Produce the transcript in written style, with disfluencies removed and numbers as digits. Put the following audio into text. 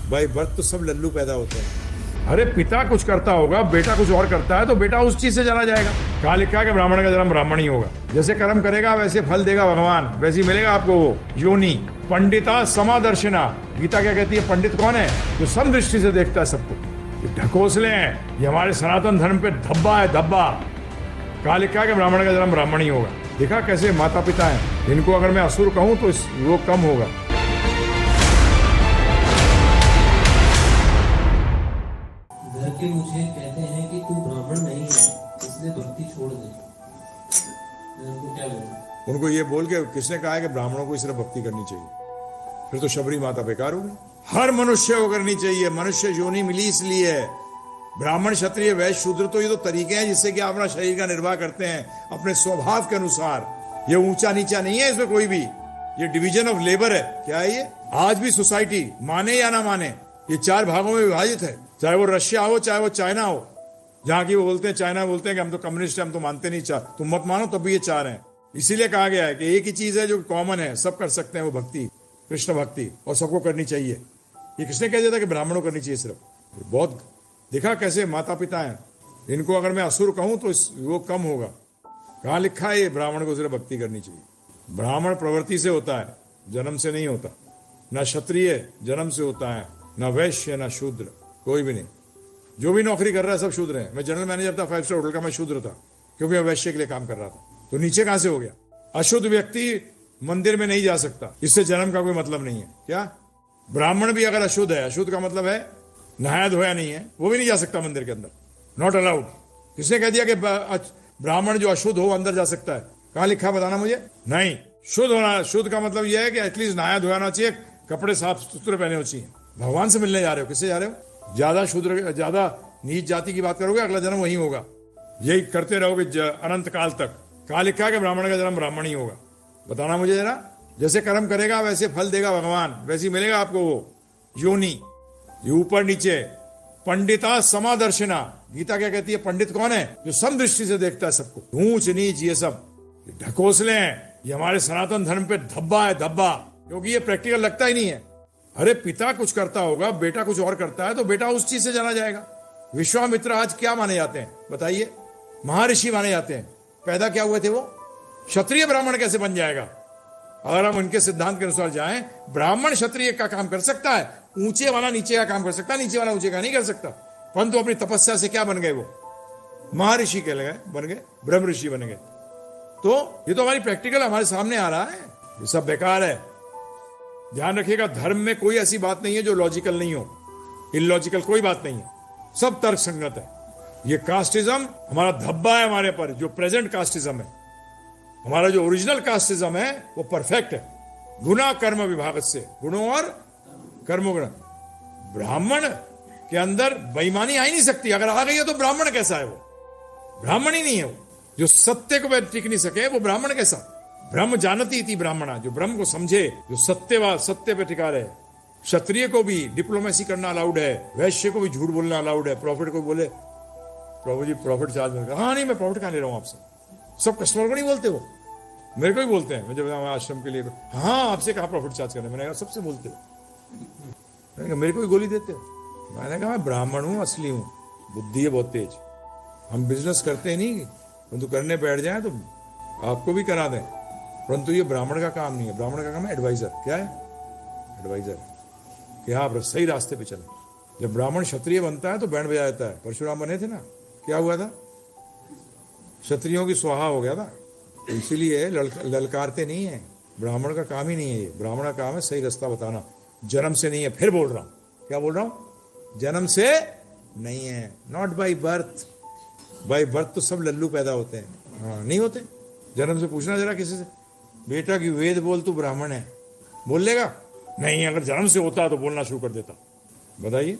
By birth तो सब लल्लू पैदा होते हैं। अरे पिता कुछ करता होगा, बेटा कुछ और करता है तो बेटा उस चीज से जाना जाएगा। कहा लिखा है कि ब्राह्मण का जन्म ब्राह्मण ही होगा। जैसे कर्म करेगा वैसे फल देगा भगवान, वैसे ही मिलेगा आपको वो योनि। पंडिता समादर्शिना, गीता क्या कहती है? पंडित कौन है? जो समदृष्टि से देखता है सबको। ये ढकोसले हैं, ये हमारे सनातन धर्म पे धब्बा है, धब्बा। कहा लिखा है कि ब्राह्मण का जन्म ब्राह्मण ही होगा। देखा कैसे माता पिता हैं, इनको अगर मैं असुर कहूं तो वो कम होगा। घर के मुझे कहते हैं कि तू ब्राह्मण नहीं है, इसलिए भक्ति छोड़ दे। मैं उनको क्या बोलूं? उनको ये बोल के, किसने कहा है कि ब्राह्मणों को सिर्फ भक्ति करनी चाहिए? फिर तो शबरी माता बेकार होगी। हर मनुष्य को करनी चाहिए। मनुष्य योनि मिली इसलिए है। ब्राह्मण, क्षत्रिय, वैश्य, शूद्र तो ये तो तरीके हैं जिससे कि आप अपना शरीर का निर्वाह करते हैं अपने स्वभाव के अनुसार। ये ऊंचा नीचा नहीं है इसमें कोई भी। ये डिवीजन ऑफ लेबर है। क्या है ये? आज भी सोसाइटी माने या ना माने, ये 4 भागों में विभाजित है। चाहे वो रशिया हो, चाहे वो चाइना हो, जहां की वो बोलते हैं, चाइना बोलते हैं कि हम तो कम्युनिस्ट हैं, हम तो मानते नहीं। तुम मत मानो तब भी ये 4 हैं। इसीलिए कहा गया है कि एक ही चीज है जो कॉमन है, सब कर सकते हैं, वो भक्ति, कृष्ण भक्ति, और सबको करनी चाहिए। ये किसने कह दिया था कि ब्राह्मणों को करनी चाहिए सिर्फ? बहुत देखा कैसे माता पिता हैं, इनको अगर मैं असुर कहूं तो वो कम होगा। कहाँ लिखा है ये ब्राह्मण को सिर्फ भक्ति करनी चाहिए? ब्राह्मण प्रवृत्ति से होता है, जन्म से नहीं होता। न क्षत्रिय जन्म से होता है, न वैश्य, न शूद्र, कोई भी नहीं। जो भी नौकरी कर रहा है सब शूद्र है। मैं जनरल मैनेजर था 5 स्टार होटल का, मैं शूद्र था क्योंकि मैं वैश्य के लिए काम कर रहा था। तो नीचे कहां से हो गया? अशुद्ध व्यक्ति मंदिर में नहीं जा सकता, इससे जन्म का कोई मतलब नहीं है। क्या? ब्राह्मण भी अगर अशुद्ध है, अशुद्ध का मतलब है नहाया धोया नहीं है, वो भी नहीं जा सकता मंदिर के अंदर, नॉट अलाउड। किसने कह दिया कि ब्राह्मण जो अशुद्ध हो अंदर जा सकता है? कहां लिखा, बताना मुझे। नहीं, शुद्ध होना, शुद्ध का मतलब यह है कि एटलीस्ट नहाया धोया होना चाहिए, कपड़े साफ सुथरे पहने होने चाहिए। भगवान से मिलने जा रहे हो, किससे जा रहे हो? ज्यादा शूद्र, ज्यादा नीच जाति की बात करोगे, अगला जन्म वही होगा। यही करते रहोगे अनंत काल तक। कहां लिखा है कि ब्राह्मण का जन्म ब्राह्मण ही होगा? बताना मुझे जरा। जैसे कर्म करेगा वैसे फल देगा भगवान, वैसे ही मिलेगा आपको वो योनि। ये ऊपर नीचे। पंडिता समादर्शिना, गीता क्या कहती है? पंडित कौन है? जो समदृष्टि से देखता है सबको। ऊंच नीच ये सब ढकोसले हैं, ये हमारे सनातन धर्म पे धब्बा है, धब्बा। क्योंकि ये प्रैक्टिकल लगता ही नहीं है। अरे पिता कुछ करता होगा, बेटा कुछ और करता है तो बेटा उस चीज से जाना जाएगा। विश्वामित्र आज क्या माने जाते हैं बताइए? महर्षि माने जाते हैं। पैदा क्या हुए थे वो? क्षत्रिय ब्राह्मण कैसे बन जाएगा? अगर हम उनके सिद्धांत के अनुसार जाएं, ब्राह्मण क्षत्रिय का काम कर सकता है, ऊंचे वाला नीचे का काम कर सकता है, नीचे वाला ऊंचे का नहीं कर सकता। परंतु अपनी तपस्या से क्या बन गए? वो महर्षि के लगे बन गए, ब्रह्म ऋषि बन गए। तो ये तो हमारी प्रैक्टिकल हमारे सामने आ रहा है। ये सब बेकार है। ध्यान रखिएगा, धर्म में कोई ऐसी बात नहीं है जो लॉजिकल नहीं हो, इलॉजिकल कोई बात नहीं है, सब तर्क संगत है। ये कास्टिज्म हमारा धब्बा है हमारे पर, जो प्रेजेंट कास्टिज्म है। हमारा जो ओरिजिनल कास्टिज्म है वो परफेक्ट है, गुना कर्म विभाग से, गुणों और कर्मों गुण। ब्राह्मण के अंदर बेईमानी आ ही नहीं सकती। अगर आ गई है तो ब्राह्मण कैसा है? वो ब्राह्मण ही नहीं है। वो जो सत्य को टिक नहीं सके वो ब्राह्मण कैसा? ब्रह्म जानती थी ब्राह्मणा, जो ब्रह्म को समझे, जो सत्य पे टिका रहे। क्षत्रिय को भी डिप्लोमेसी करना अलाउड है, वैश्य को भी झूठ बोलना अलाउड है। प्रॉफिट को बोले, प्रभु जी प्रॉफिट चार्ज मिल, हाँ नहीं मैं प्रॉफिट कहां ले रहा हूं आपसे? सब कस्टमर को नहीं बोलते, वो मेरे को ही बोलते हैं। मैं जब आश्रम के लिए, हाँ आपसे कहा प्रॉफिट चार्ज करने? मैंने कहा सबसे बोलते हो। मैंने कहा मेरे को ही गोली देते हो? मैंने कहा मैं ब्राह्मण हूं, असली हूं, बुद्धि है बहुत तेज। हम बिजनेस करते नहीं, परंतु करने बैठ जाए तो आपको भी करा दें, परंतु ये ब्राह्मण का काम नहीं है। ब्राह्मण का काम है एडवाइजर। क्या है? एडवाइजर, कि आप सही रास्ते पे चलें। जब ब्राह्मण क्षत्रिय बनता है तो बैंड बजा जाता है। परशुराम बने थे ना, क्या हुआ था? क्षत्रियों की स्वाहा हो गया था। इसीलिए ललकारते नहीं है। ब्राह्मण का काम ही नहीं है ये। ब्राह्मण का काम है सही रास्ता बताना, जन्म से नहीं है। फिर बोल रहा हूं, क्या बोल रहा हूं? जन्म से नहीं है, not by birth. By birth तो सब लल्लू पैदा होते हैं, हाँ नहीं होते। जन्म से पूछना जरा किसी से, बेटा की वेद बोल, तू ब्राह्मण है, बोल लेगा? नहीं, अगर जन्म से होता तो बोलना शुरू कर देता। बताइए।